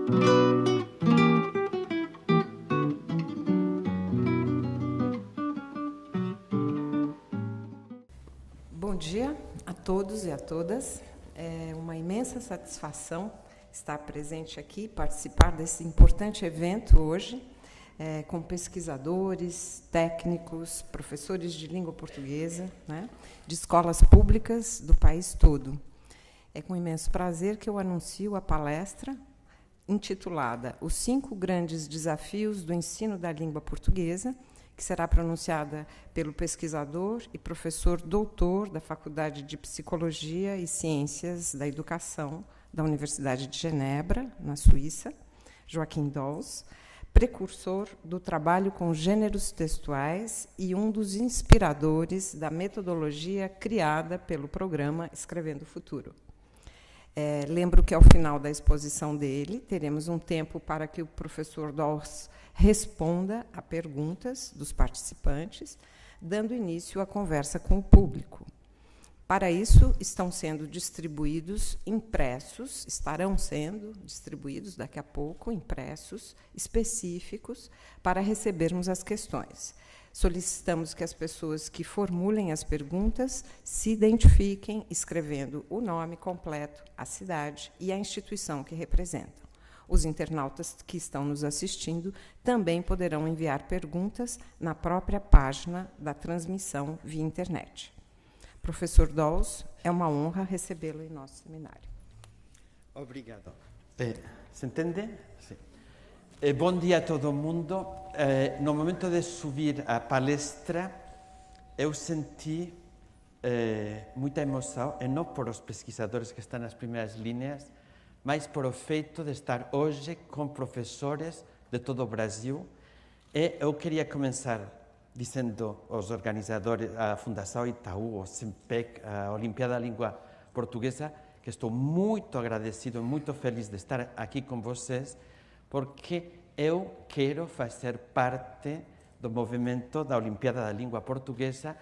Bom dia a todos e a todas. É uma imensa satisfação estar presente aqui, participar desse importante evento hoje, com pesquisadores, técnicos, professores de língua portuguesa, né, de escolas públicas do país todo. É com imenso prazer que eu anuncio a palestra intitulada Os 5 Grandes Desafios do Ensino da Língua Portuguesa, que será pronunciada pelo pesquisador e professor doutor da Faculdade de Psicologia e Ciências da Educação da Universidade de Genebra, na Suíça, Joaquim Dols, precursor do trabalho com gêneros textuais e um dos inspiradores da metodologia criada pelo programa Escrevendo o Futuro. Lembro que, ao final da exposição dele, teremos um tempo para que o professor Dols responda a perguntas dos participantes, dando início à conversa com o público. Para isso, estarão sendo distribuídos daqui a pouco, impressos específicos para recebermos as questões. Solicitamos que as pessoas que formulem as perguntas se identifiquem escrevendo o nome completo, a cidade e a instituição que representam. Os internautas que estão nos assistindo também poderão enviar perguntas na própria página da transmissão via internet. Professor Dols, é uma honra recebê-lo em nosso seminário. Obrigado. Se entende? Sim. Bom dia a todo mundo. No momento de subir a palestra, eu senti muita emoção, e não por os pesquisadores que estão nas primeiras linhas, mas por o feito de estar hoje com professores de todo o Brasil. E eu queria começar dizendo aos organizadores, a Fundação Itaú, o SEMPEC, a Olimpíada da Língua Portuguesa, que estou muito agradecido, muito feliz de estar aqui com vocês, porque eu quero fazer parte do movimento da Olimpíada da Língua Portuguesa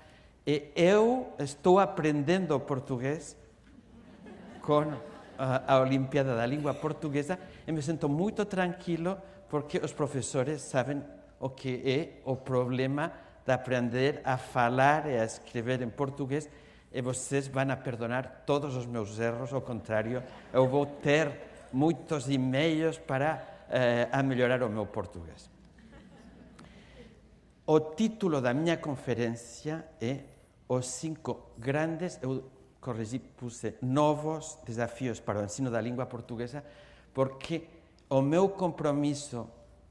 e eu estou aprendendo português com a Olimpíada da Língua Portuguesa e me sinto muito tranquilo porque os professores sabem o que é o problema de aprender a falar e a escrever em português e vocês vão a perdonar todos os meus erros, ao contrário, eu vou ter muitos e-mails para a melhorar o meu português. O título da minha conferência é Os 5 grandes, eu corrigi, puse novos desafios para o ensino da língua portuguesa, porque o meu compromisso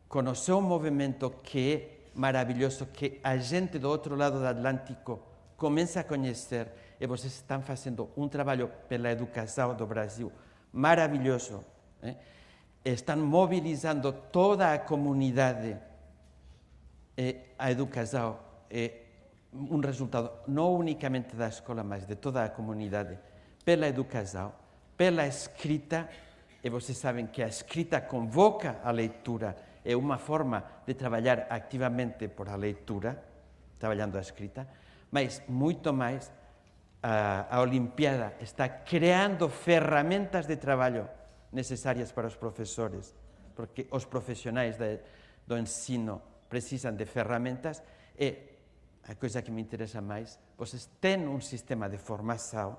com o seu movimento, que é maravilhoso, que a gente do outro lado do Atlântico começa a conhecer, e vocês estão fazendo um trabalho pela educação do Brasil maravilhoso, estão mobilizando toda a comunidade, e a educação é um resultado não unicamente da escola, mas de toda a comunidade, pela educação, pela escrita, e vocês sabem que a escrita convoca a leitura, é uma forma de trabalhar ativamente por a leitura, trabalhando a escrita, mas muito mais, a Olimpíada está criando ferramentas de trabalho necessárias para os professores, porque os profissionais do ensino precisam de ferramentas e a coisa que me interessa mais, vocês têm um sistema de formação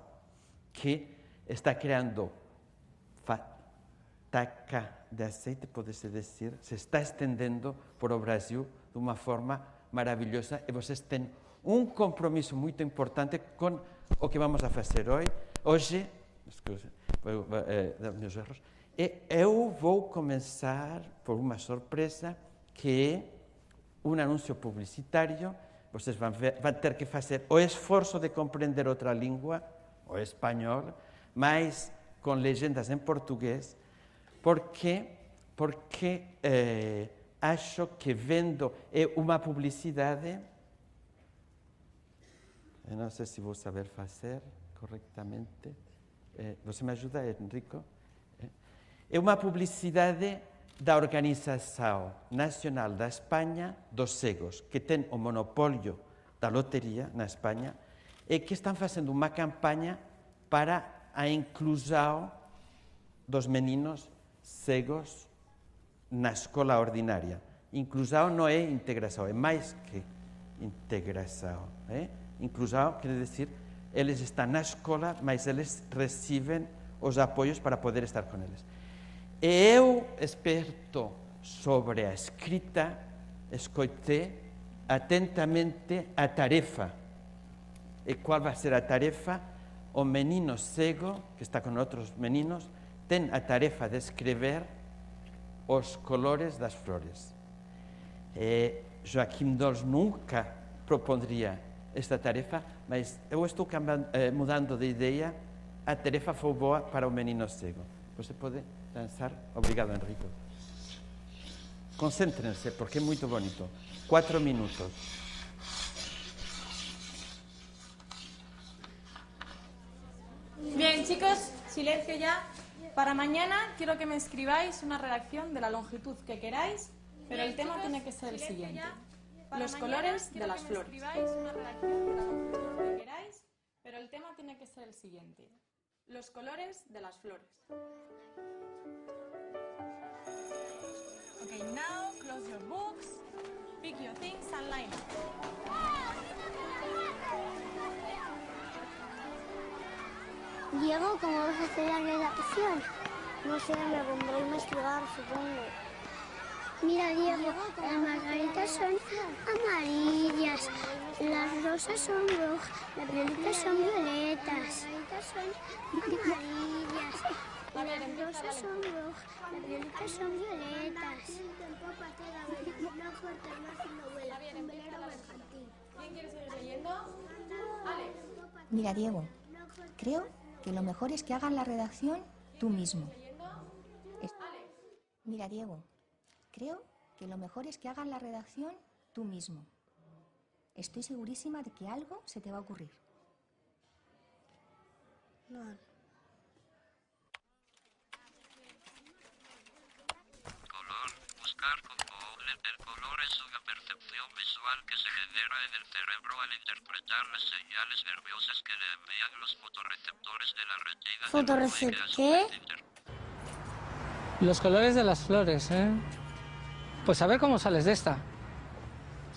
que está criando taca de azeite, pode-se dizer, se está estendendo por o Brasil de uma forma maravilhosa e vocês têm um compromisso muito importante com o que vamos a fazer hoje, meus erros, e eu vou começar por uma surpresa que é um anúncio publicitário. Vocês vão ter que fazer o esforço de compreender outra língua, o espanhol, mas com legendas em português, porque acho que vendo uma publicidade, eu não sei se vou saber fazer corretamente, você me ajuda, Enrico? É uma publicidade da Organização Nacional da Espanha dos Cegos, que tem o monopólio da loteria na Espanha e que estão fazendo uma campanha para a inclusão dos meninos cegos na escola ordinaria. Inclusão não é integração, é mais que integração. Inclusão quer dizer, eles estão na escola, mas eles recebem os apoios para poder estar com eles. E eu, experto sobre a escrita, escutei atentamente a tarefa. E qual vai ser a tarefa? O menino cego, que está com outros meninos, tem a tarefa de escrever os colores das flores. Joaquim Dols nunca propondria esta tarefa, mas eu estou mudando de ideia. A tarefa foi boa para o menino cego. Você pode dançar? Obrigado, Enrico. Concéntrense, porque é muito bonito. 4 minutos. Bien, chicos, silencio ya. Para mañana quiero que me escribáis una redacción de la longitud que queráis, pero el tema tiene que ser el siguiente. Los colores de las flores. Una redacción de la longitud que queráis, pero el tema tiene que ser el siguiente. Los colores de las flores. Okay, now close your books, pick your things and line up. Diego, ¿cómo vas a hacer la redacción? No sé, me pondré a investigar, supongo. Mira, Diego, las margaritas son amarillas, las rosas son rojas, las violetas son violetas. Las margaritas son amarillas, las rosas son rojas, las violetas son violetas. ¿Quién quiere seguir leyendo? Alex. Mira, Diego, creo que lo mejor es que hagas la redacción tú mismo. Mira, Diego, creo que lo mejor es que hagas la redacción tú mismo. Estoy segurísima de que algo se te va a ocurrir. No. Color. Buscar componente. El color es una percepción visual que se genera en el cerebro al interpretar las señales nerviosas que le envían los fotorreceptores de la retina. ¿Fotorreceptor? Los colores de las flores, ¿eh? Pues a ver cómo sales de esta.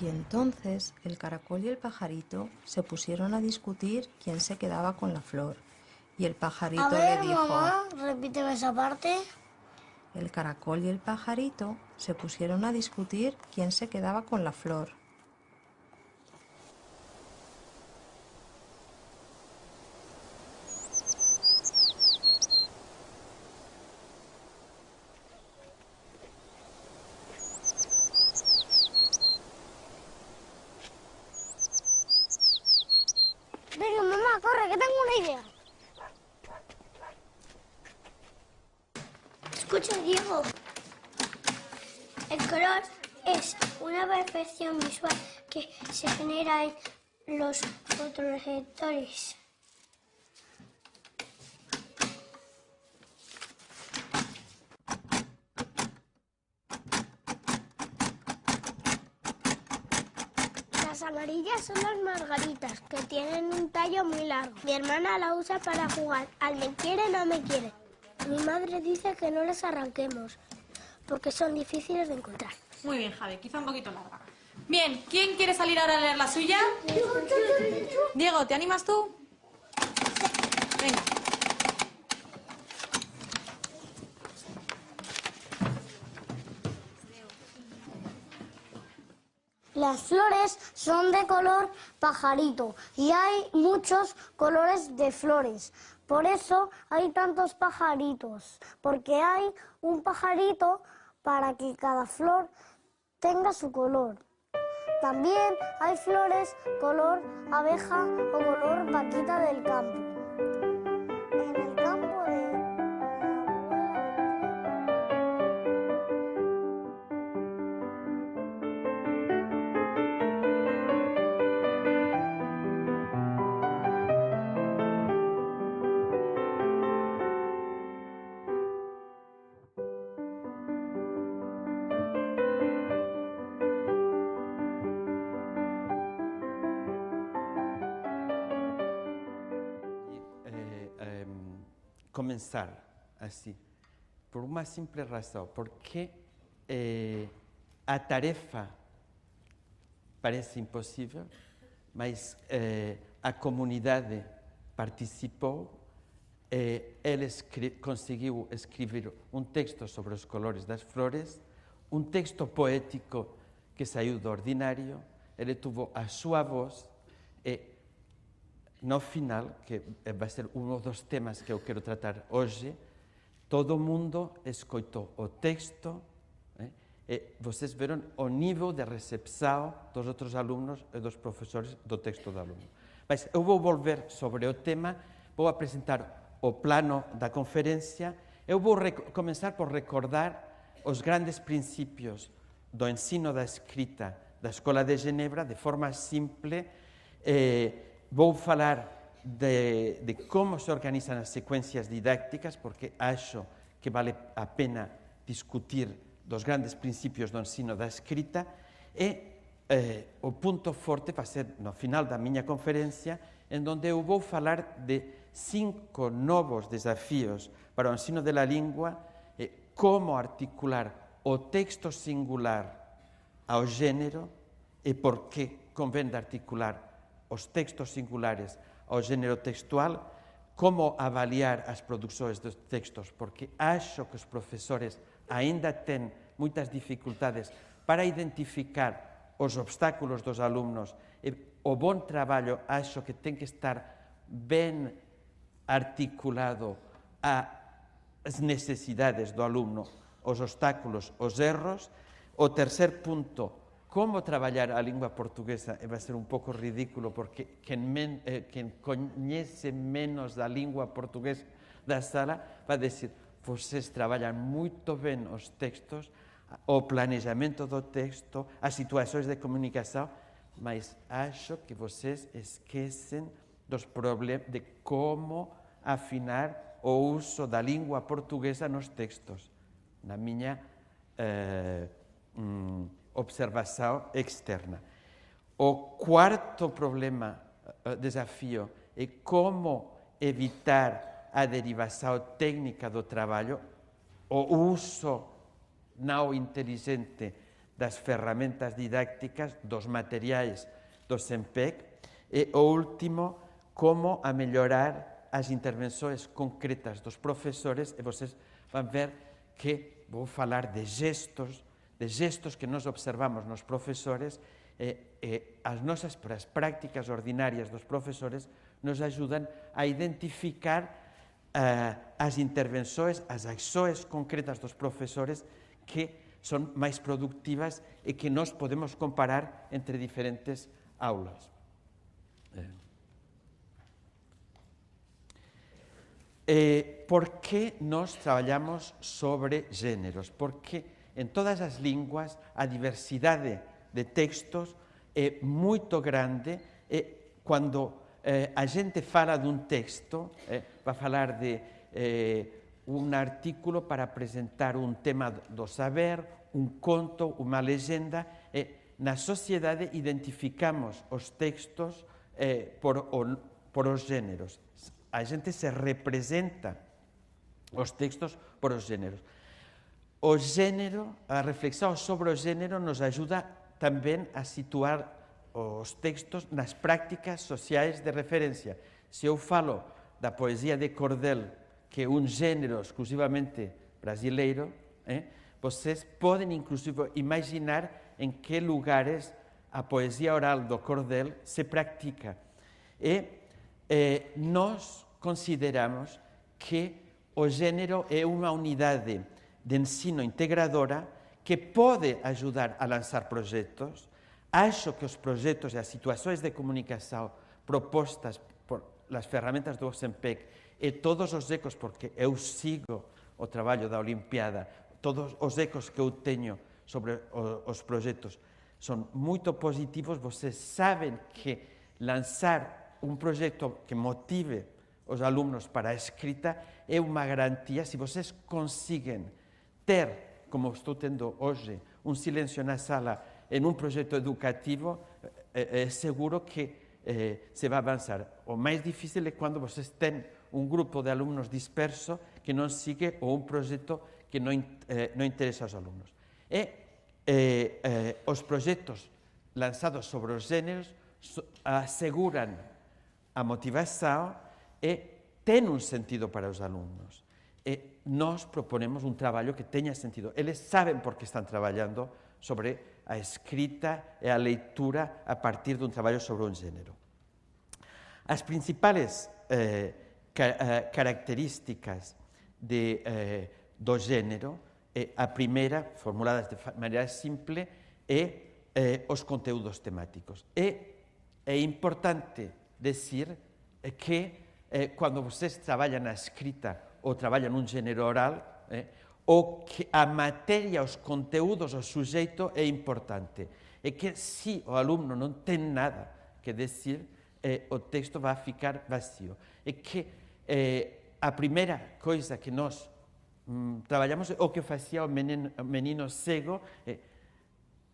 Y entonces el caracol y el pajarito se pusieron a discutir quién se quedaba con la flor. Y el pajarito A ver, le dijo... mamá, repíteme esa parte. El caracol y el pajarito se pusieron a discutir quién se quedaba con la flor. Venga, mamá, corre, que tengo una idea. Escucha, Diego. El color es una percepción visual que se genera en los fotorreceptores. Las amarillas son las margaritas, que tienen un tallo muy largo. Mi hermana la usa para jugar al me quiere, no me quiere. Mi madre dice que no las arranquemos, porque son difíciles de encontrar. Muy bien, Javi, quizá un poquito larga. Bien, ¿quién quiere salir ahora a leer la suya? Diego, ¿te animas tú? Venga. Las flores son de color pajarito y hay muchos colores de flores. Por eso hay tantos pajaritos, porque hay un pajarito para que cada flor tenga su color. También hay flores color abeja o color vaquita del campo. En el campo de... Comenzar así, por una simple razón, porque a tarefa parece impossível, mas a comunidade participou, ele conseguiu escrever um texto sobre os colores das flores, um texto poético que saiu do ordinário, ele teve a sua voz e, no final, que vai ser um dos temas que eu quero tratar hoje, todo mundo escutou o texto e vocês viram o nível de recepção dos outros alunos e dos professores do texto do aluno. Mas eu vou volver sobre o tema, vou apresentar o plano da conferência, eu vou começar por recordar os grandes princípios do ensino da escrita da Escola de Genebra, de forma simple. Vou falar de como se organizam as sequências didácticas, porque acho que vale a pena discutir dos grandes princípios do ensino da escrita, e o ponto forte vai ser no final da minha conferência, em onde eu vou falar de 5 novos desafios para o ensino da língua, como articular o texto singular ao gênero e por que convém articular os textos singulares ao gênero textual, como avaliar as produções dos textos, porque acho que os professores ainda têm muitas dificuldades para identificar os obstáculos dos alunos, e o bom trabalho acho que tem que estar bem articulado às necessidades do aluno, os obstáculos, os erros. O terceiro ponto, como trabalhar a língua portuguesa, vai ser um pouco ridículo, porque quem conhece menos da língua portuguesa da sala vai dizer: vocês trabalham muito bem os textos, o planejamento do texto, as situações de comunicação, mas acho que vocês esquecem dos problemas de como afinar o uso da língua portuguesa nos textos, na minha observação externa. O quarto desafio é como evitar a derivação técnica do trabalho, o uso não inteligente das ferramentas didácticas, dos materiais do SEMPEC, e o último, como a melhorar as intervenções concretas dos professores, e vocês vão ver que vou falar de gestos que nós observamos nos professores, as nossas práticas ordinárias dos professores nos ajudam a identificar as intervenções, as ações concretas dos professores que são mais produtivas e que nós podemos comparar entre diferentes aulas. Por que nós trabalhamos sobre gêneros? Porque em todas as línguas a diversidade de textos é muito grande, e quando a gente fala de um texto, vai falar de um artículo para apresentar um tema do saber, um conto, uma legenda, na sociedade identificamos os textos por os gêneros. A gente se representa os textos por os gêneros. O gênero, a reflexão sobre o gênero nos ajuda também a situar os textos nas práticas sociais de referência. Se eu falo da poesia de cordel, que é um gênero exclusivamente brasileiro, vocês podem inclusive imaginar em que lugares a poesia oral do cordel se pratica. E nós consideramos que o gênero é uma unidade de ensino integradora que pode ajudar a lançar projetos. Acho que os projetos e as situações de comunicação propostas por as ferramentas do SEMPEC e todos os ecos, porque eu sigo o trabalho da Olimpiada, todos os ecos que eu tenho sobre os projetos são muito positivos. Vocês sabem que lançar um projeto que motive os alunos para a escrita é uma garantia. Se vocês conseguem ter, como estou tendo hoje, um silêncio na sala em um projeto educativo, é seguro que se vai avançar. O mais difícil é quando vocês têm um grupo de alunos disperso que não sigue ou um projeto que não interessa aos alunos. E os proxectos lanzados sobre os géneros aseguran a motivación e ten un sentido para os alumnos. E nós proponemos un traballo que teña sentido. Eles saben por que están traballando sobre a escrita e a leitura a partir dun traballo sobre un género. As principales características do género, a primeira, formuladas de maneira simple, é os conteúdos temáticos. É importante decir que cando vocês traballan na escrita ou traballan nun género oral, o que a materia, os conteúdos, o suxeito é importante. E que se o alumno non ten nada que decir, o texto vai ficar vacío. E que a primeira coisa que nós traballamos, o que facía o menino cego,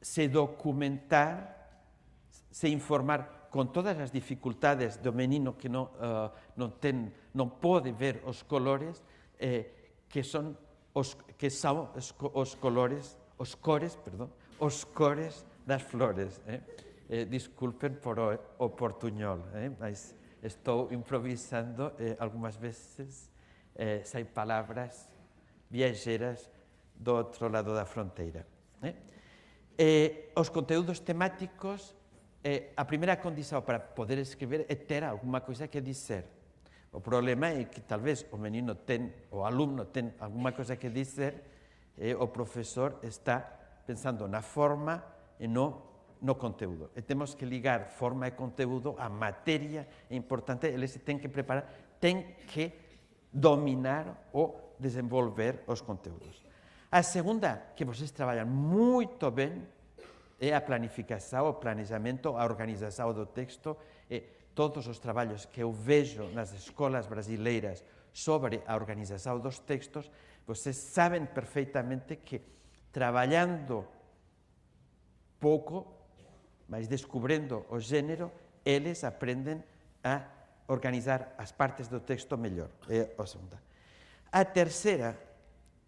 se documentar, se informar con todas as dificultades do menino que non pode ver os colores, que son os cores das flores. Disculpen por o portuñol, mas estou improvisando algunhas veces, sai palabras viaxeras do outro lado da fronteira. Os conteúdos temáticos, a primeira condición para poder escribir é ter alguma coisa que dizer. O problema é que talvez o menino ten, o alumno ten alguma coisa que dizer e o profesor está pensando na forma e no conteúdo. E temos que ligar forma e conteúdo, a materia é importante, eles se ten que preparar, ten que dominar ou desenvolver os conteúdos. A segunda, que vocês traballan moito ben, é a planificação, o planejamento, a organização do texto, e todos os trabalhos que eu vejo nas escolas brasileiras sobre a organização dos textos, vocês sabem perfeitamente que trabalhando pouco, mas descobrindo o género, eles aprendem a organizar as partes do texto melhor. É a segunda. A terceira,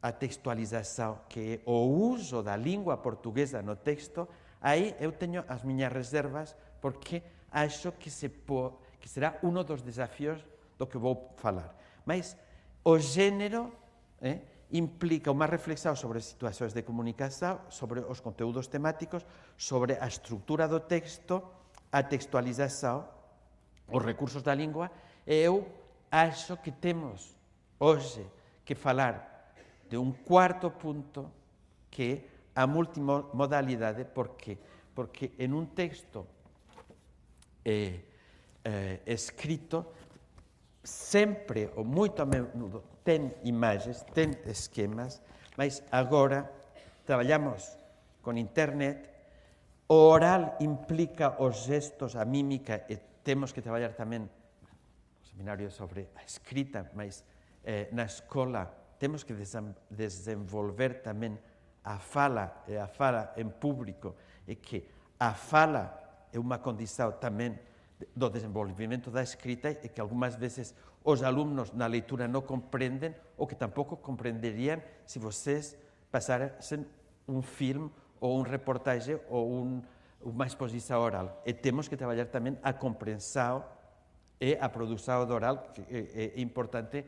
a textualização, que é o uso da língua portuguesa no texto, aí eu tenho as minhas reservas, porque acho que será um dos desafios do que vou falar. Mas o género implica uma reflexão sobre situações de comunicação, sobre os conteúdos temáticos, sobre a estrutura do texto, a textualização, os recursos da língua, e eu acho que temos hoje que falar de un cuarto punto, que é a multimodalidade. Por qué? Porque en un texto escrito, sempre, ou moito a menudo, ten imagens, ten esquemas, mas agora traballamos con internet, o oral implica os gestos, a mímica, e temos que traballar tamén no seminario sobre a escrita, mas na escola temos que desenvolver tamén a fala, e a fala en público, e que a fala é unha condición tamén do desenvolvimento da escrita, e que algunhas veces os alumnos na leitura non comprenden, ou que tampouco comprenderían se vocês pasasen un film ou un reportaje ou unha exposición oral. E temos que traballar tamén a comprensión e a produción do oral, que é importante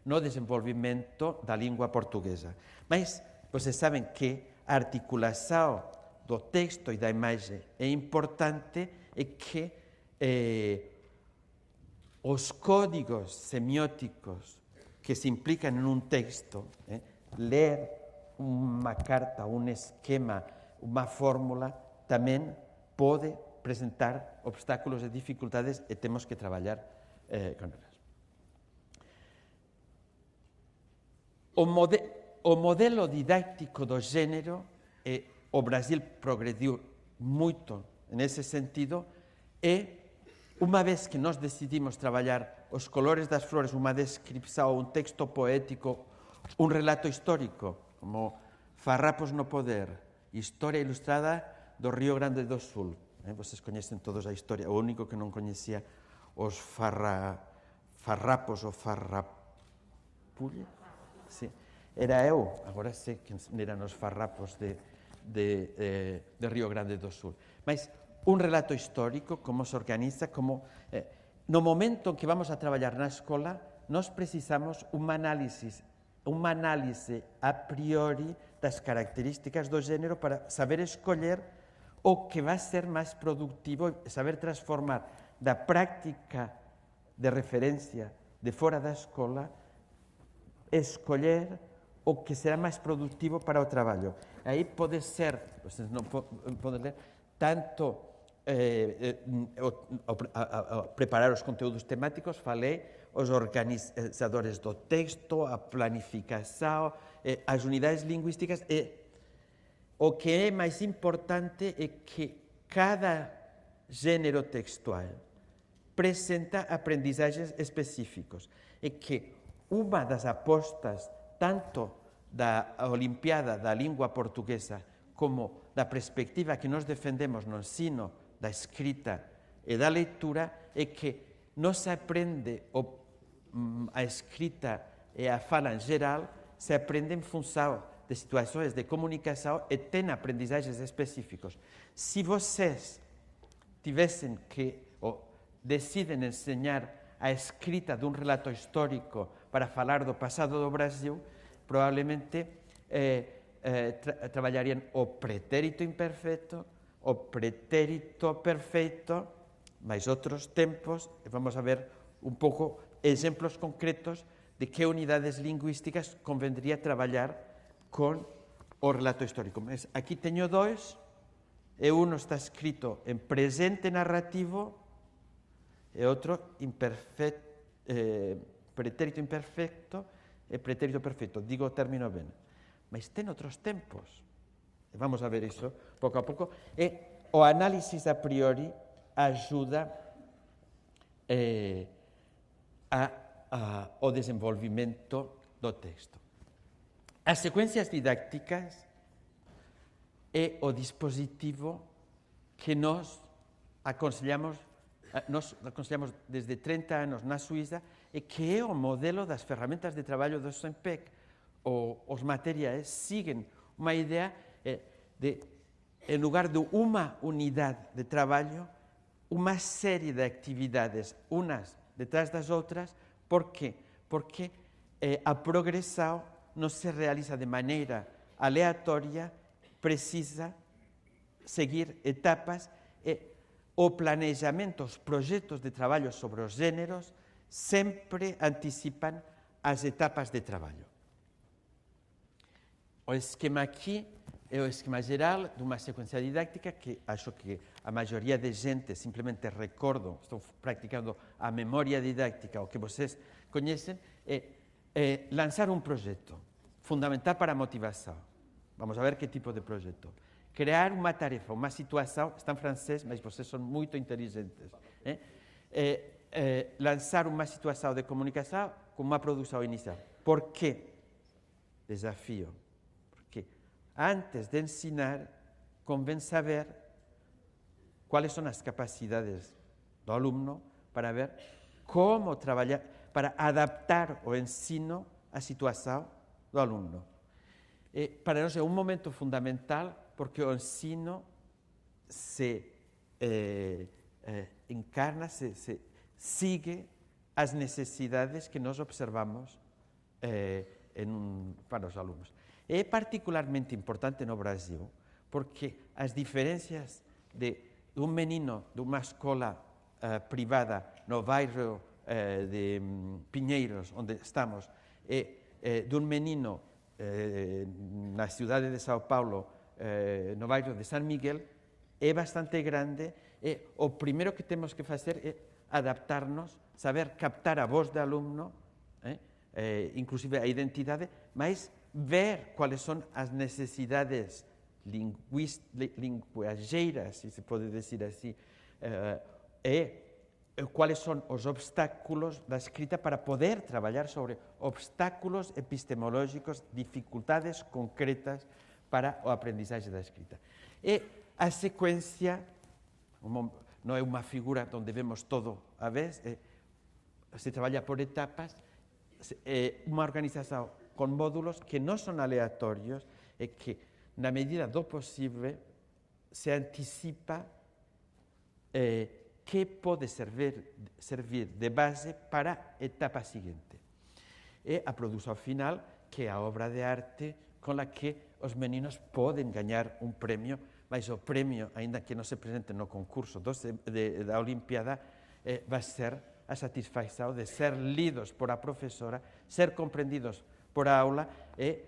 no desenvolvimento da língua portuguesa. Mas vocês sabem que a articulação do texto e da imagem é importante, e que os códigos semióticos que se implican en un texto, ler unha carta, un esquema, unha fórmula, tamén pode presentar obstáculos e dificultades, e temos que traballar con elas. O modelo didáctico do género, o Brasil progrediu moito nese sentido, e unha vez que nós decidimos traballar os colores das flores, unha descripción, un texto poético, un relato histórico, como Farrapos no poder, historia ilustrada do Río Grande do Sul. Vocês coñecen todos a historia, o único que non coñecía os farrapos ou farrapulles. Sí. Era eu, agora sei que eran os farrapos de de Río Grande do Sul. Mas un relato histórico, como se organiza, como no momento en que vamos a traballar na escola, nós precisamos unha análise a priori das características do género para saber escoller o que vai ser máis productivo e saber transformar da práctica de referencia de fora da escola, escoller o que será máis productivo para o traballo. Aí pode ser, vocês non poden ler, tanto preparar os conteúdos temáticos, falei, os organizadores do texto, a planificação, as unidades lingüísticas. O que é máis importante é que cada género textual presenta aprendizagens específicos e que uma das apostas tanto da Olimpiada da Língua Portuguesa como da perspectiva que nós defendemos no ensino da escrita e da leitura é que non se aprende a escrita e a fala en geral, se aprende en função de situações de comunicação e tem aprendizagens específicos. Se vocês tivessem que ou decidem ensinar a escrita de um relato histórico para falar do passado do Brasil, provavelmente trabalhariam o pretérito imperfeito, o pretérito perfeito, mais outros tempos, e vamos a ver un pouco exemplos concretos de que unidades lingüísticas convendría traballar con o relato histórico. Mas aquí teño dois, e uno está escrito en presente narrativo e outro pretérito imperfecto e pretérito perfecto. Digo o término ben. Mas ten outros tempos. E vamos a ver iso pouco a pouco. E o análisis a priori ajuda ao desenvolvimento do texto. As secuencias didácticas é o dispositivo que nós aconselhamos desde 30 anos na Suíça e que é o modelo das ferramentas de traballo do SEMPEC. Os materiais siguen unha idea de, en lugar de unha unidade de traballo, unha serie de actividades, unas detrás das outras. Por quê? Porque a progressão non se realiza de maneira aleatoria, precisa seguir etapas e o planejamento, os proxectos de traballo sobre os géneros sempre anticipan as etapas de traballo. O esquema aquí é o esquema geral dunha secuencia didáctica que acho que a maioría de xente simplemente recordo, estou practicando a memoria didáctica, o que vocês coñecen, é lanzar un proxecto fundamental para a motivación. Vamos a ver que tipo de proxecto. Crear unha tarefa, unha situación, está en francés, mas vocês son moito inteligentes. Lanzar unha situación de comunicación con unha produción inicial. Por qué? Desafío. Antes de ensinar, convén saber cuáles son as capacidades do alumno para ver como traballar, para adaptar o ensino á situación do alumno. Para nós é un momento fundamental porque o ensino se encarna, se sigue as necesidades que nós observamos para os alumnos. É particularmente importante no Brasil porque as diferencias de un menino de unha escola privada no bairro de Pinheiros, onde estamos, e dun menino na cidade de São Paulo, no bairro de San Miguel, é bastante grande. E o primeiro que temos que facer é adaptarnos, saber captar a voz do alumno, inclusive a identidade, mas ver cuáles son as necesidades linguageiras, se pode dizer assim, e cuáles son os obstáculos da escrita para poder trabalhar sobre obstáculos epistemológicos, dificultades concretas para o aprendizaje da escrita. E a secuencia non é unha figura onde vemos todo a vez, se traballa por etapas, é unha organización con módulos que non son aleatorios e que na medida do possível, se antecipa que pode servir de base para a etapa seguinte. E a produção final, que é a obra de arte com a que os meninos podem ganhar um prêmio, mas o prêmio, ainda que não se presente no concurso da Olimpíada, vai ser a satisfação de ser lidos por a professora, ser compreendidos por a aula e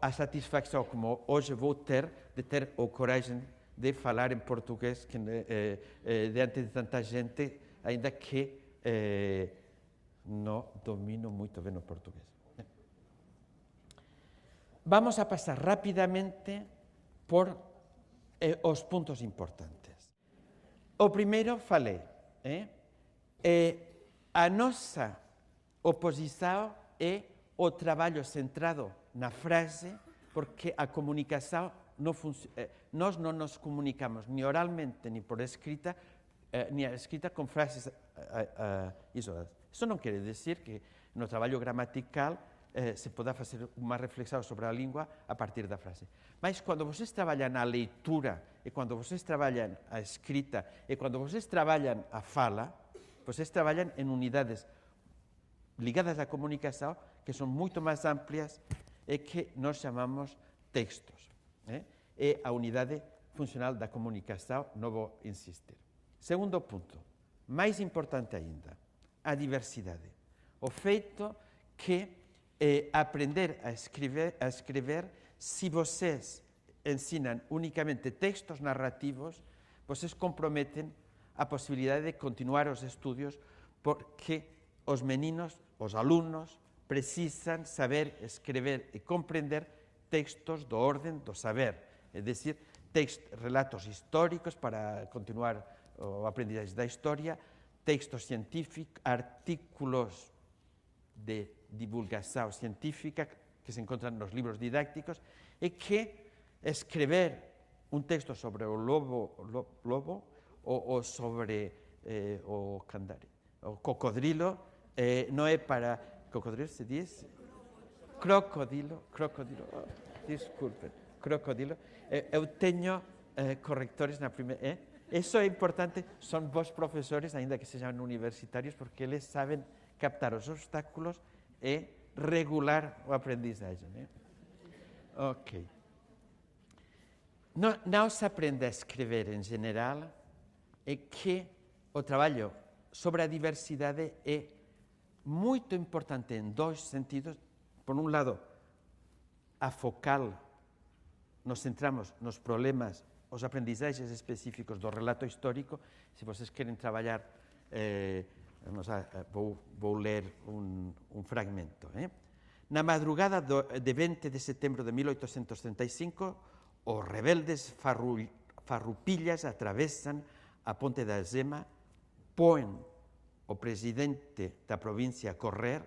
a satisfação, como hoje vou ter, de ter a coragem de falar em português diante de tanta gente, ainda que não domino muito bem o português. Vamos a passar rapidamente por os pontos importantes. O primeiro falei, a nossa oposição é o trabalho centrado na frase, porque a comunicação não funciona. Nós não nos comunicamos nem oralmente, nem por escrita, nem a escrita com frases isoladas. Isso não quer dizer que no trabalho gramatical se possa fazer uma reflexão sobre a língua a partir da frase. Mas quando vocês trabalham a leitura, e quando vocês trabalham a escrita, e quando vocês trabalham a fala, vocês trabalham em unidades ligadas à comunicação que são muito mais amplias e que nós chamamos textos. É a unidade funcional da comunicação, não vou insistir. Segundo ponto, mais importante ainda, a diversidade. O feito que aprender a escrever, se vocês ensinam unicamente textos narrativos, vocês comprometem a possibilidade de continuar os estudos, porque os meninos, os alunos, precisam saber escrever e compreender textos do ordem do saber, é decir, relatos históricos para continuar o aprendizagem da história, textos científicos, artículos de divulgação científica que se encontram nos livros didácticos, e que escrever um texto sobre o lobo ou sobre o cocodrilo não é para... Cocodrilo se diz? Crocodilo, desculpem, crocodilo. Eu tenho corretores na primeira... Isso é importante, são vós professores, ainda que sejam universitários, porque eles sabem captar os obstáculos e regular a aprendizagem. Ok. Não se aprende a escrever em geral, é que o trabalho sobre a diversidade é muito importante em dois sentidos. Por um lado, a focal, nos centramos nos problemas, os aprendizagens específicos do relato histórico. Se vocês querem trabalhar, vou ler um fragmento. Na madrugada de 20 de setembro de 1835, os rebeldes farroupilhas atravessam a ponte da Zema, põem o presidente da província a correr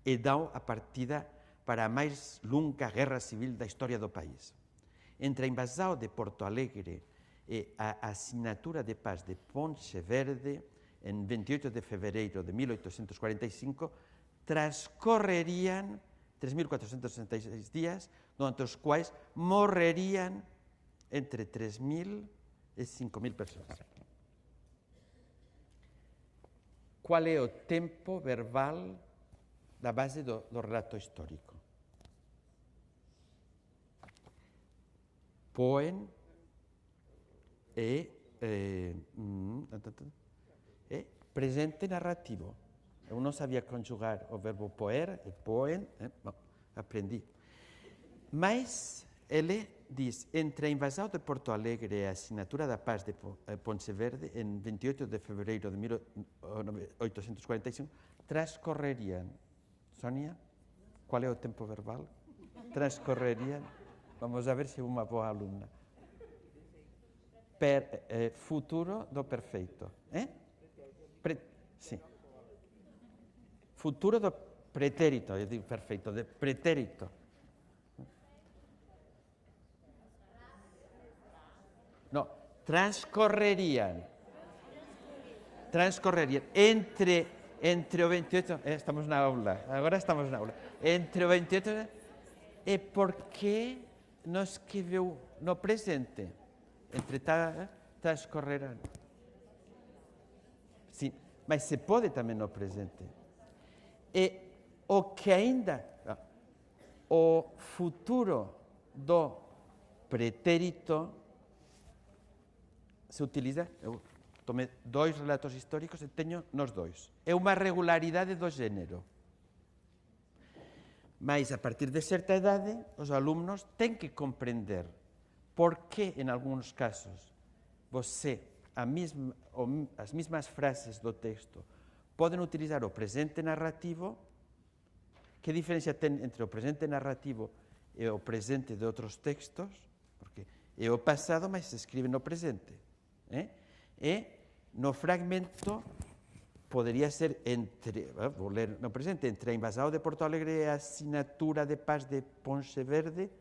e dão a partida para a mais longa guerra civil da história do país. Entre a invasão de Porto Alegre e a assinatura de paz de Ponte Verde, em 28 de fevereiro de 1845, transcorreriam 3.466 dias, durante os quais morreriam entre 3.000 e 5.000 pessoas. Qual é o tempo verbal da base do relato histórico? Poem e presente narrativo. Eu não sabia conjugar o verbo poer e poem, aprendi. Mas ele diz, entre a invasão de Porto Alegre e a assinatura da paz de Ponte Verde, em 28 de fevereiro de 1845, transcorreriam. Sônia, qual é o tempo verbal? Transcorreriam. Vamos a ver se é uma boa aluna. Futuro do perfeito. Sim. Futuro do pretérito, eu digo perfeito, de pretérito. No, transcorreriam. Entre o 28... estamos na aula, agora estamos na aula. Entre o 28... E por que não escreveu no presente, está a escorrer. Sim, mas se pode também no presente. E o que ainda, o futuro do pretérito se utiliza, eu tomei 2 relatos históricos e teño nos 2. É unha regularidade do género. Mas, a partir de certa idade, os alumnos têm que compreender por que, em alguns casos, as mesmas frases do texto podem utilizar o presente narrativo. Que diferença tem entre o presente narrativo e o presente de outros textos? Porque é o passado, mas se escreve no presente. E no fragmento poderia ser vou ler no presente, entre a invasão de Porto Alegre e a assinatura de paz de Ponche Verde,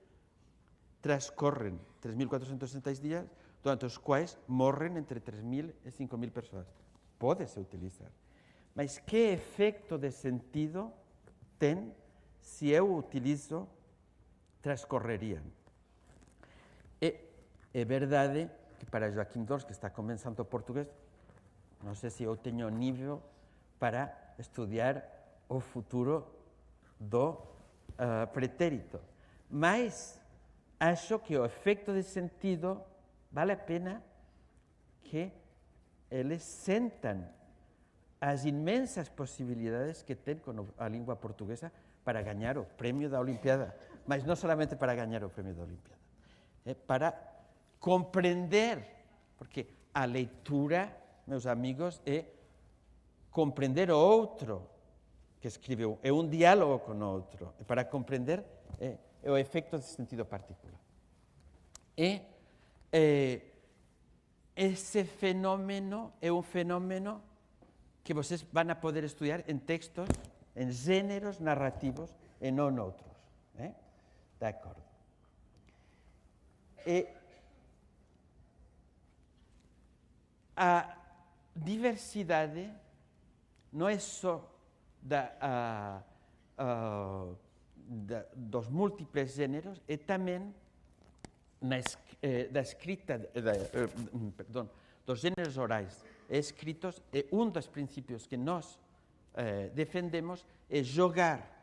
transcorren 3.466 dias, durante os quais morren entre 3.000 e 5.000 pessoas. Pode-se utilizar. Mas que efeito de sentido tem se eu utilizo transcorreriam? É verdade que para Joaquim Dors, que está começando o português, não sei se eu tenho nível para estudar o futuro do pretérito, mas acho que o efeito de sentido vale a pena que eles sentam as imensas possibilidades que tem com a língua portuguesa para ganhar o prêmio da Olimpíada, mas não somente para ganhar o prêmio da Olimpíada, é para compreender, porque a leitura, meus amigos, é compreender o outro que escreveu, é um diálogo com o outro, e para compreender é o efeito de sentido particular. Esse fenômeno é um fenômeno que vocês vão poder estudar em textos, em gêneros narrativos e não outros. De acordo. A diversidade não é só dos múltiplos gêneros, é também da escrita, dos gêneros orais escritos, e um dos princípios que nós defendemos é jogar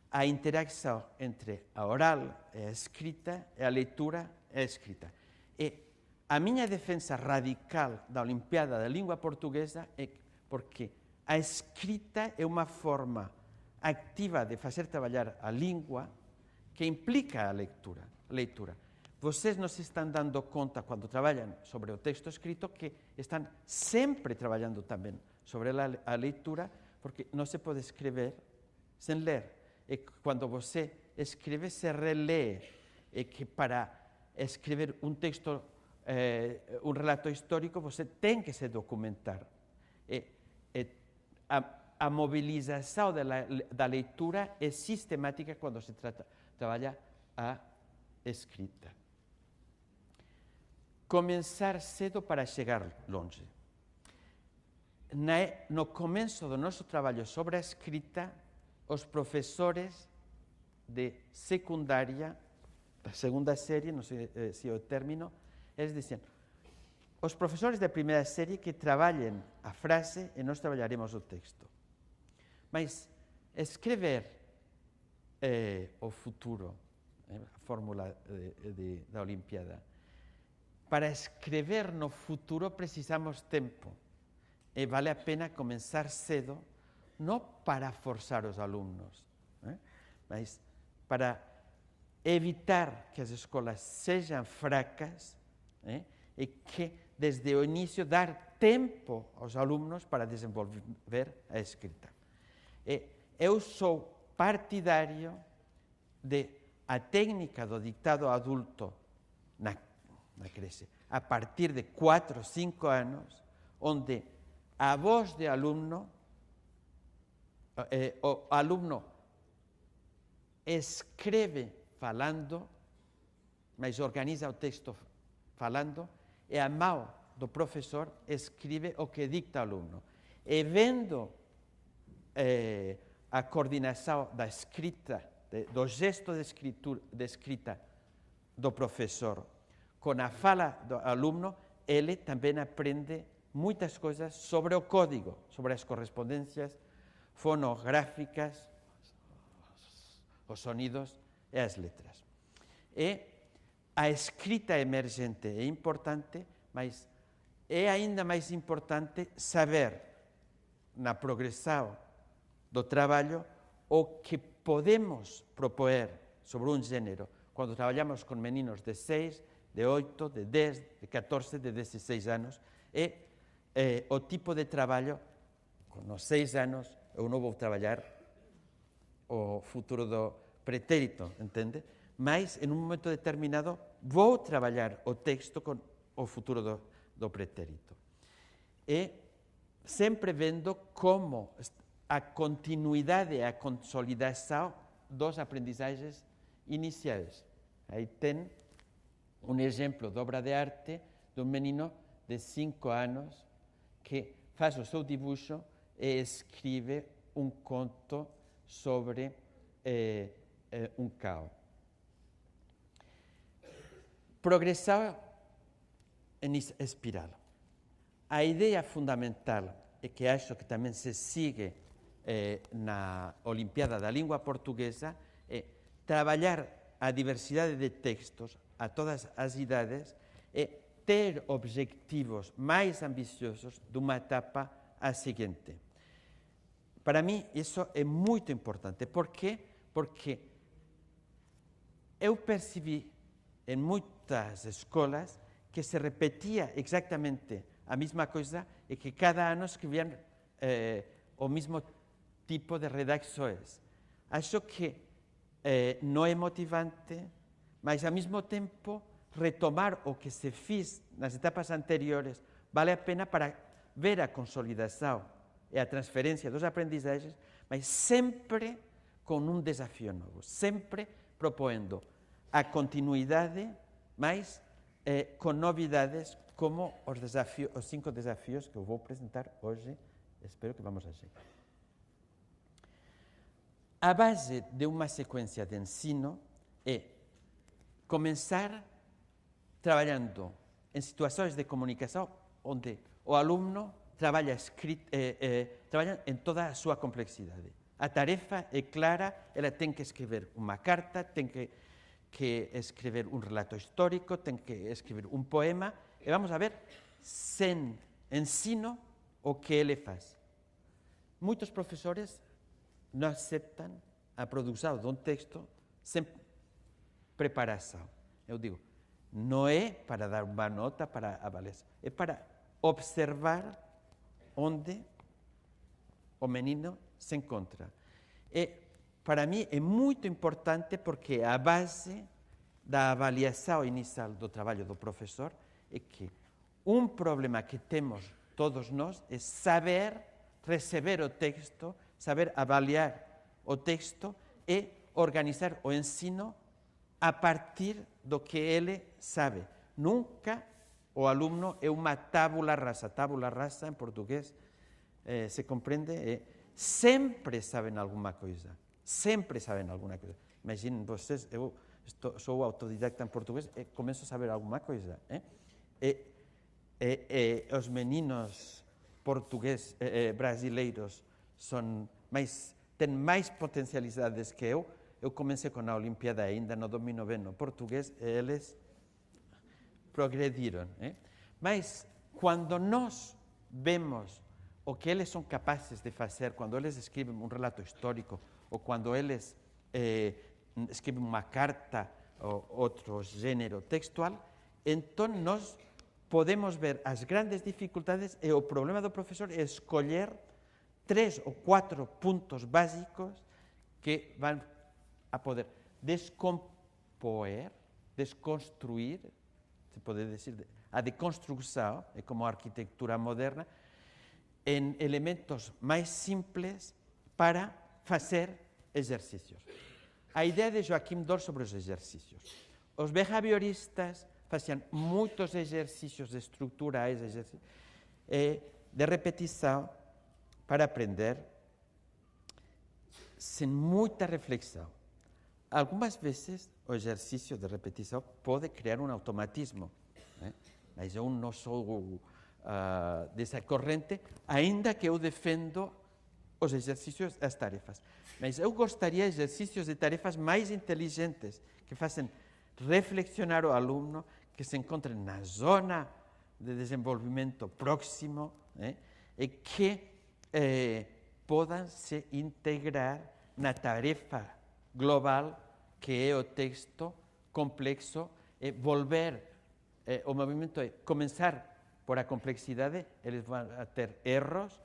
a interação entre a oral e a escrita, e a leitura e a escrita. E a minha defensa radical da Olimpíada da Língua Portuguesa é porque a escrita é uma forma activa de fazer trabalhar a língua que implica a leitura. Vocês não se estão dando conta, quando trabalham sobre o texto escrito, que estão sempre trabalhando também sobre a leitura, porque não se pode escrever sem ler. E quando você escreve, se relê. E que para escrever um texto, um relato histórico, você tem que se documentar. A mobilização da leitura é sistemática quando se trabalha a escrita. Começar cedo para chegar longe. No começo do nosso trabalho sobre a escrita, os professores de secundária, da segunda série, não sei se é o término, eles diziam, os professores da primeira série que trabalhem a frase e nós trabalharemos o texto. Mas escrever o futuro, a fórmula da Olimpíada, para escrever no futuro precisamos tempo. E vale a pena começar cedo, não para forçar os alunos, mas para evitar que as escolas sejam fracas e que, desde o início, dar tempo aos alunos para desenvolver a escrita. Eu sou partidário da técnica do dictado adulto na creche, a partir de 4 ou 5 anos, onde a voz do aluno, o aluno escreve falando, mas organiza o texto falando, e a mão do professor escreve o que dicta o aluno. E vendo a coordenação da escrita, do gesto de escrita do professor, com a fala do aluno, ele também aprende muitas coisas sobre o código, sobre as correspondências fonográficas, os sonidos e as letras. E a escrita emergente é importante, mas é ainda mais importante saber, na progressão do trabalho, o que podemos propor sobre um gênero quando trabalhamos com meninos de 6, de 8, de 10, de 14, de 16 anos, e o tipo de trabalho, com os 6 anos, eu não vou trabalhar o futuro do pretérito, entende? Mas, em um momento determinado, vou trabalhar o texto com o futuro do pretérito. E sempre vendo como a continuidade e a consolidação dos aprendizagens iniciais. Aí tem um exemplo de obra de arte de um menino de 5 anos que faz o seu dibuixo e escreve um conto sobre um cão. Progressão em espiral. A ideia fundamental, e que acho que também se sigue na Olimpíada da Língua Portuguesa, é trabalhar a diversidade de textos a todas as idades e ter objetivos mais ambiciosos de uma etapa à seguinte. Para mim, isso é muito importante. Por quê? Porque eu percebi em muitas escolas que se repetia exatamente a mesma coisa e que cada ano escreviam o mesmo tipo de redacções. Acho que não é motivante, mas ao mesmo tempo retomar o que se fez nas etapas anteriores vale a pena para ver a consolidação e a transferência dos aprendizagens, mas sempre com um desafio novo, sempre propondo a continuidade, mas com novidades como os 5 desafios que eu vou apresentar hoje, espero que vamos a chegar. A base de uma sequência de ensino é começar trabalhando em situações de comunicação onde o aluno trabalha em toda a sua complexidade. A tarefa é clara, ela tem que escrever uma carta, tem que escrever um relato histórico, tem que escrever um poema, e vamos a ver, sem ensino, o que ele faz. Muitos professores não aceitam a produção de um texto sem preparação. Eu digo, não é para dar uma nota para avaliação, é para observar onde o menino se encontra. E, para mim, é muito importante porque a base da avaliação inicial do trabalho do professor é que um problema que temos todos nós é saber receber o texto, saber avaliar o texto e organizar o ensino a partir do que ele sabe. Nunca o aluno é uma tábula rasa. Tábula rasa, em português, se compreende, sempre sabem alguma coisa. Sempre sabem alguma coisa. Imaginem vocês, eu sou autodidacta em português e começo a saber alguma coisa. Os meninos portugueses, brasileiros, têm mais potencialidades que eu. Eu comecei com a Olimpíada ainda, não domino bem o português, e eles progrediram. Mas, quando nós vemos o que eles são capazes de fazer, quando eles escrevem um relato histórico, ou quando eles escrevem uma carta ou outro gênero textual, então nós podemos ver as grandes dificuldades e o problema do professor é escolher 3 ou 4 pontos básicos que vão a poder descompor, desconstruir, se pode dizer, a deconstrução, é como a arquitetura moderna, em elementos mais simples para fazer exercícios. A ideia de Joaquim Dor sobre os exercícios. Os behavioristas faziam muitos exercícios estruturais, de repetição, para aprender sem muita reflexão. algumas vezes o exercício de repetição pode criar um automatismo, mas eu não sou dessa corrente, ainda que eu defendo os exercícios, as tarefas. Mas eu gostaria de exercícios de tarefas mais inteligentes, que façam reflexionar o aluno, que se encontre na zona de desenvolvimento próximo, e que possam se integrar na tarefa global que é o texto complexo, e volver o movimento é começar por a complexidade, eles vão ter erros,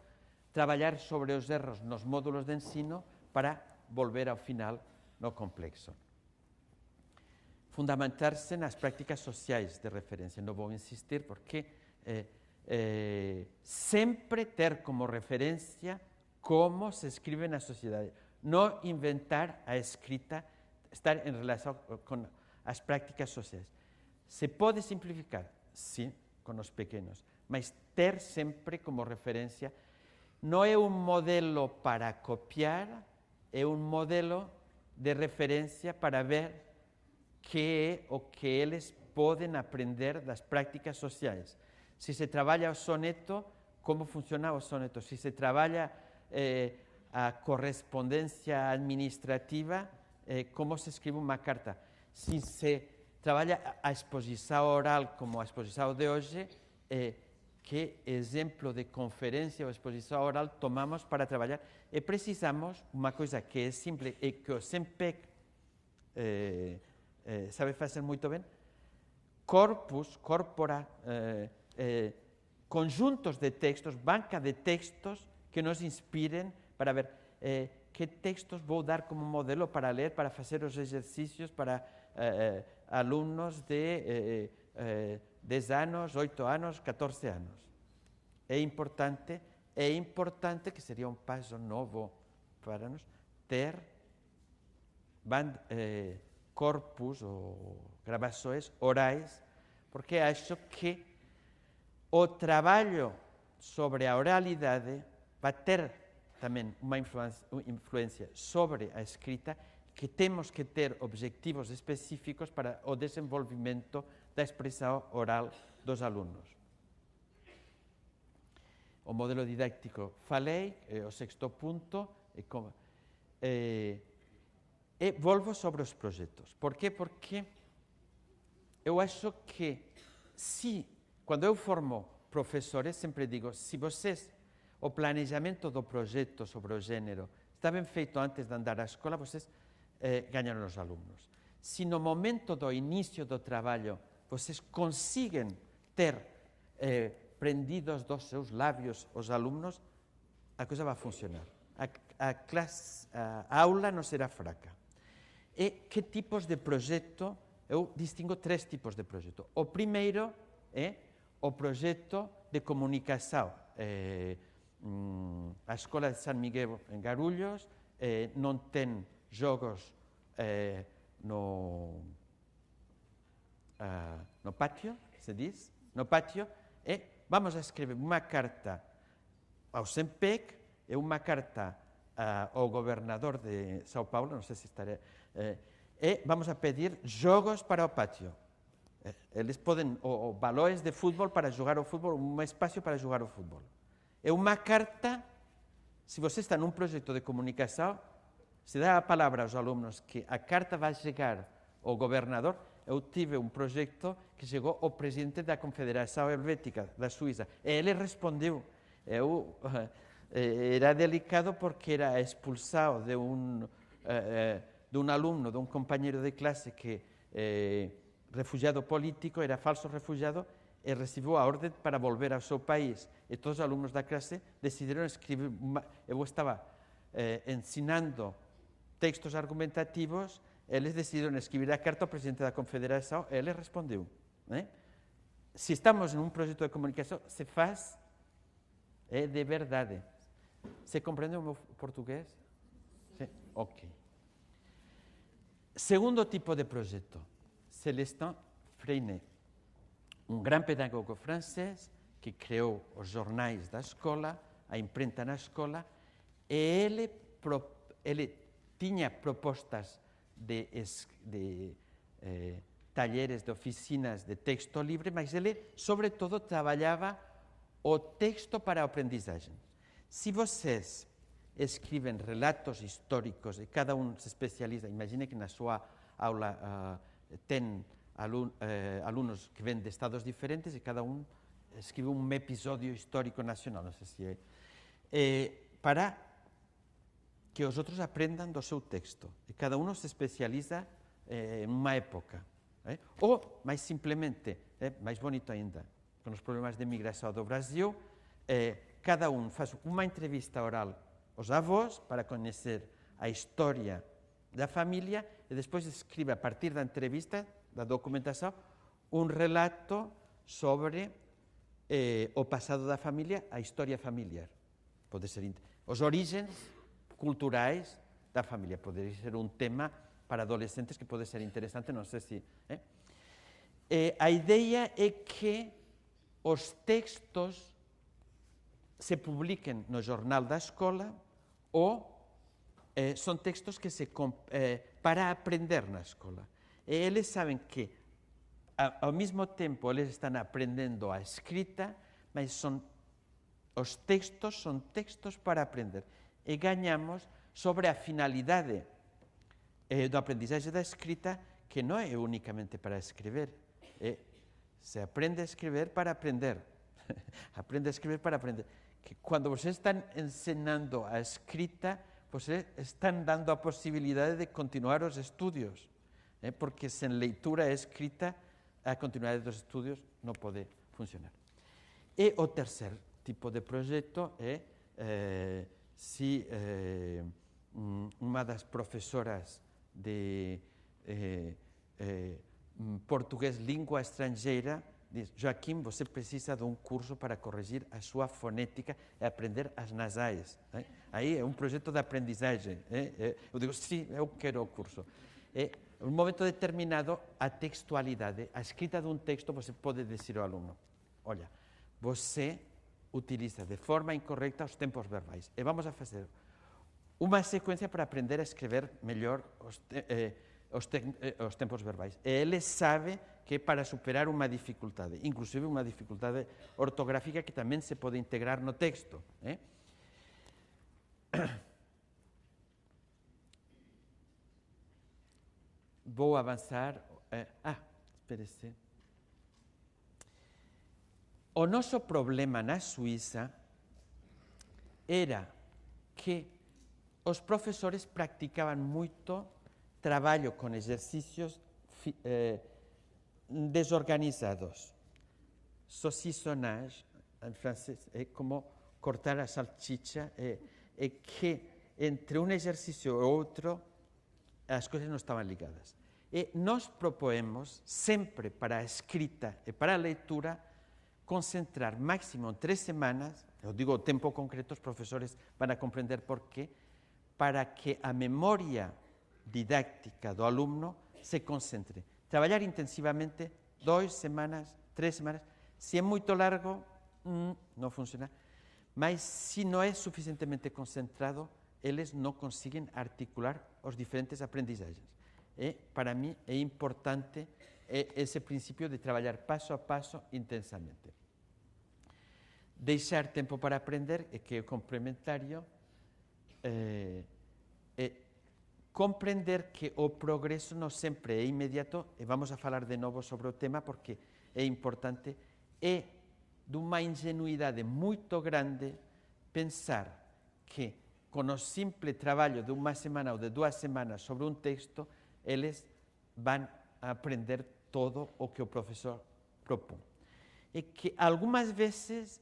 trabalhar sobre os erros nos módulos de ensino para volver ao final no complexo. Fundamentar-se nas práticas sociais de referência. Não vou insistir porque sempre ter como referência como se escreve na sociedade. Não inventar a escrita, estar em relação com as práticas sociais. Se pode simplificar? Sim, com os pequenos, mas ter sempre como referência não é um modelo para copiar, é um modelo de referência para ver que é o que eles podem aprender das práticas sociais. Se se trabalha o soneto, como funciona o soneto? Se se trabalha a correspondência administrativa, como se escreve uma carta? Se se trabalha a exposição oral, como a exposição de hoje, que exemplo de conferência ou exposição oral tomamos para trabalhar? E precisamos uma coisa que é simples e que o SEMPEC sabe fazer muito bem: corpus, corpora, conjuntos de textos, banca de textos que nos inspirem para ver que textos vou dar como modelo para ler, para fazer os exercícios para alunos de 10 anos, 8 anos, 14 anos. É importante que seria um passo novo para nós ter corpus ou gravações orais, porque acho que o trabalho sobre a oralidade vai ter também uma influência sobre a escrita, que temos que ter objetivos específicos para o desenvolvimento da expressão oral dos alunos. O modelo didático falei, o sexto ponto, e volvo sobre os projetos. Por quê? Porque eu acho que quando eu formo professores, sempre digo, se vocês, o planejamento do projeto sobre o gênero está bem feito antes de andar à escola, vocês ganharam os alunos. Se no momento do início do trabalho vocês conseguem ter prendidos dos seus lábios os alunos, a coisa vai funcionar. A aula não será fraca. E que tipos de projeto? Eu distingo 3 tipos de projeto. O primeiro é o projeto de comunicação. A Escola de San Miguel em Garulhos não tem jogos no pátio, se diz, no pátio, e vamos a escrever uma carta ao SEMPEC e uma carta ao governador de São Paulo, não sei se estará, e vamos a pedir jogos para o pátio. Eles podem, ou balões de futebol para jogar o futebol, um espaço para jogar o futebol. É uma carta, se você está num projeto de comunicação, se dá a palavra aos alunos que a carta vai chegar ao governador. Eu tive um projeto que chegou ao presidente da Confederação Helvética da Suíça, e ele respondeu. Era delicado porque era expulsado de um aluno, de um companheiro de classe que refugiado político, era falso refugiado, e recebeu a ordem para volver ao seu país. E todos os alunos da classe decidiram escrever. Eu estava ensinando textos argumentativos, eles decidiram escrever a carta ao presidente da Confederação, e ele respondeu. Se estamos em um projeto de comunicação, se faz, é de verdade. Você compreende o meu português? Sim? Ok. Segundo tipo de projeto, Célestin Freinet, um grande pedagogo francês que criou os jornais da escola, a imprenta na escola, e ele tinha propostas de talleres de oficinas de texto livre, mas ele, sobretudo, trabalhava o texto para a aprendizagem. Se vocês escrevem relatos históricos e cada um se especializa, imagine que na sua aula tem alunos que vêm de estados diferentes e cada um escreve um episódio histórico nacional, não sei se é, para que os outros aprendam do seu texto. E cada um se especializa em uma época. Ou, mais simplesmente, mais bonito ainda, com os problemas de migração do Brasil, cada um faz uma entrevista oral aos avós para conhecer a história da família e depois escreve, a partir da entrevista, da documentação, um relato sobre o passado da família, a história familiar. Pode ser os origens culturais da família. Poderia ser um tema para adolescentes que pode ser interessante, não sei se... a ideia é que os textos se publiquem no jornal da escola ou são textos que para aprender na escola. E eles sabem que, ao mesmo tempo, eles estão aprendendo a escrita, mas os textos são textos para aprender. E ganhamos sobre a finalidade da aprendizagem da escrita, que não é unicamente para escrever. Se aprende a escrever para aprender. Aprende a escrever para aprender. Que quando vocês estão ensinando a escrita, vocês estão dando a possibilidade de continuar os estudos. Porque sem leitura e escrita, a continuidade dos estudos não pode funcionar. E o terceiro tipo de projeto é se uma das professoras de português língua estrangeira diz: Joaquim, você precisa de um curso para corrigir a sua fonética e aprender as nasais. Aí é um projeto de aprendizagem. Eu digo, sim, eu quero o curso. Em um momento determinado, a textualidade, a escrita de um texto, você pode dizer ao aluno: olha, você utiliza de forma incorreta os tempos verbais. E vamos a fazer uma sequência para aprender a escrever melhor os tempos verbais. E ele sabe que para superar uma dificuldade, inclusive uma dificuldade ortográfica que também se pode integrar no texto. Vou avançar. Espere-se. O nosso problema na Suíça era que os professores praticavam muito trabalho com exercícios desorganizados. Saucissonnage, em francês, é como cortar a salchicha, é que entre um exercício e outro as coisas não estavam ligadas. E nós propomos sempre para a escrita e para a leitura concentrar máximo 3 semanas, eu digo o tempo concreto, os professores vão compreender porquê, para que a memória didáctica do aluno se concentre. Trabalhar intensivamente 2 semanas, 3 semanas. Se é muito largo, não funciona. Mas se não é suficientemente concentrado, eles não conseguem articular as diferentes aprendizagens. E, para mim, é importante esse princípio de trabalhar passo a passo intensamente. Deixar tempo para aprender, que é complementário, compreender que o progresso não sempre é imediato, e vamos a falar de novo sobre o tema porque é importante, é de uma ingenuidade muito grande pensar que com o simples trabalho de uma semana ou de 2 semanas sobre um texto, eles vão aprender todo o que o professor propõe. E que algumas vezes,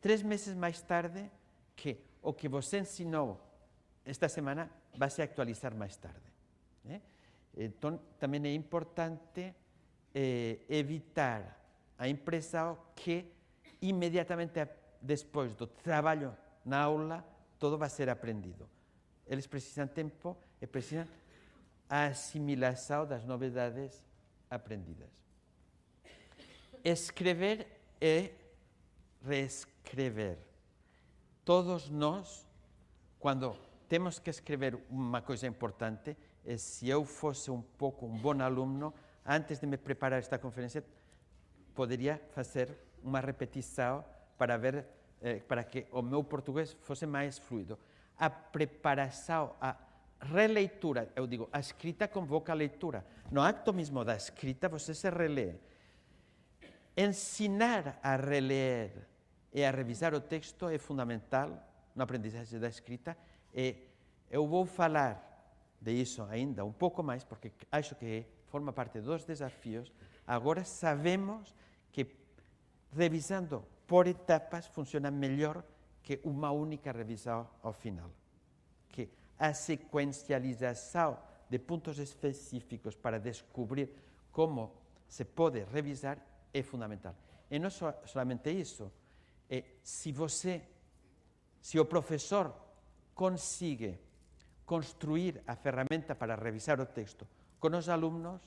3 meses mais tarde, que o que você ensinou esta semana vai se atualizar mais tarde. Então, também é importante evitar a impressão que imediatamente depois do trabalho na aula, todo vai ser aprendido. Eles precisam tempo e precisam a assimilação das novidades aprendidas. Escrever e reescrever. Todos nós, quando temos que escrever uma coisa importante, se eu fosse um pouco um bom aluno, antes de me preparar esta conferência, poderia fazer uma repetição para ver, para que o meu português fosse mais fluido. A preparação, a releitura, eu digo, a escrita convoca a leitura. No acto mesmo da escrita, você se relê. Ensinar a reler e a revisar o texto é fundamental na aprendizagem da escrita, e eu vou falar disso ainda um pouco mais, porque acho que forma parte dos desafios. Agora sabemos que revisando por etapas funciona melhor que uma única revisão ao final. Que a sequencialização de pontos específicos para descobrir como se pode revisar é fundamental. E não somente isso, se o professor consegue construir a ferramenta para revisar o texto com os alunos,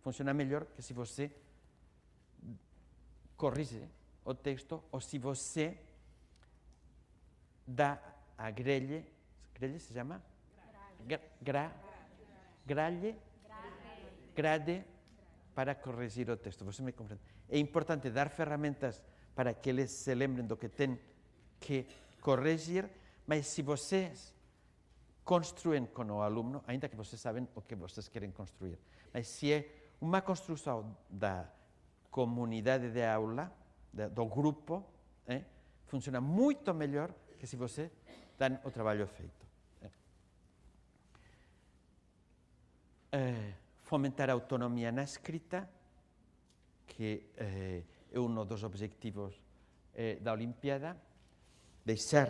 funciona melhor que se você corrige o texto ou se você dá a grelha se chama? Grade para corrigir o texto. Você me compreende? É importante dar ferramentas para que eles se lembrem do que têm que corrigir, mas se vocês construem com o aluno, ainda que vocês sabem o que vocês querem construir, mas se é uma construção da comunidade de aula, do grupo, funciona muito melhor que se você dá o trabalho feito. Fomentar a autonomia na escrita, que é um dos objetivos da Olimpíada, deixar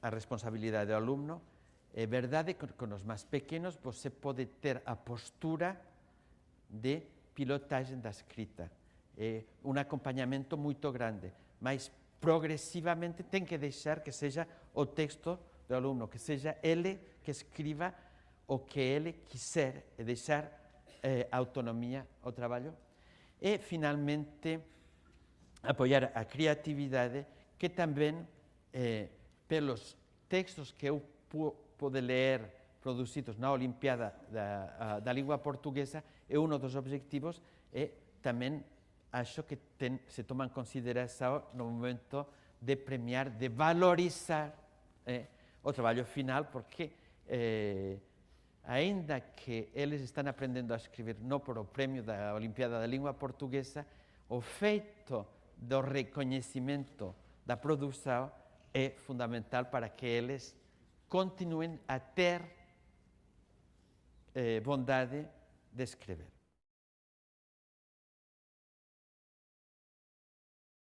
a responsabilidade do aluno. É verdade que com os mais pequenos você pode ter a postura de pilotagem da escrita, um acompanhamento muito grande, mas progressivamente tem que deixar que seja o texto do aluno, que seja ele que escreva o que ele quiser, e deixar autonomia ao trabalho. E, finalmente, apoiar a criatividade, que também, pelos textos que eu pude ler produzidos na Olimpíada da Língua Portuguesa, é um dos objetivos, e também acho que se toma em consideração no momento de premiar, de valorizar o trabalho final, porque ainda que eles estão aprendendo a escrever não por o prêmio da Olimpíada da Língua Portuguesa, o feito do reconhecimento da produção é fundamental para que eles continuem a ter bondade de escrever.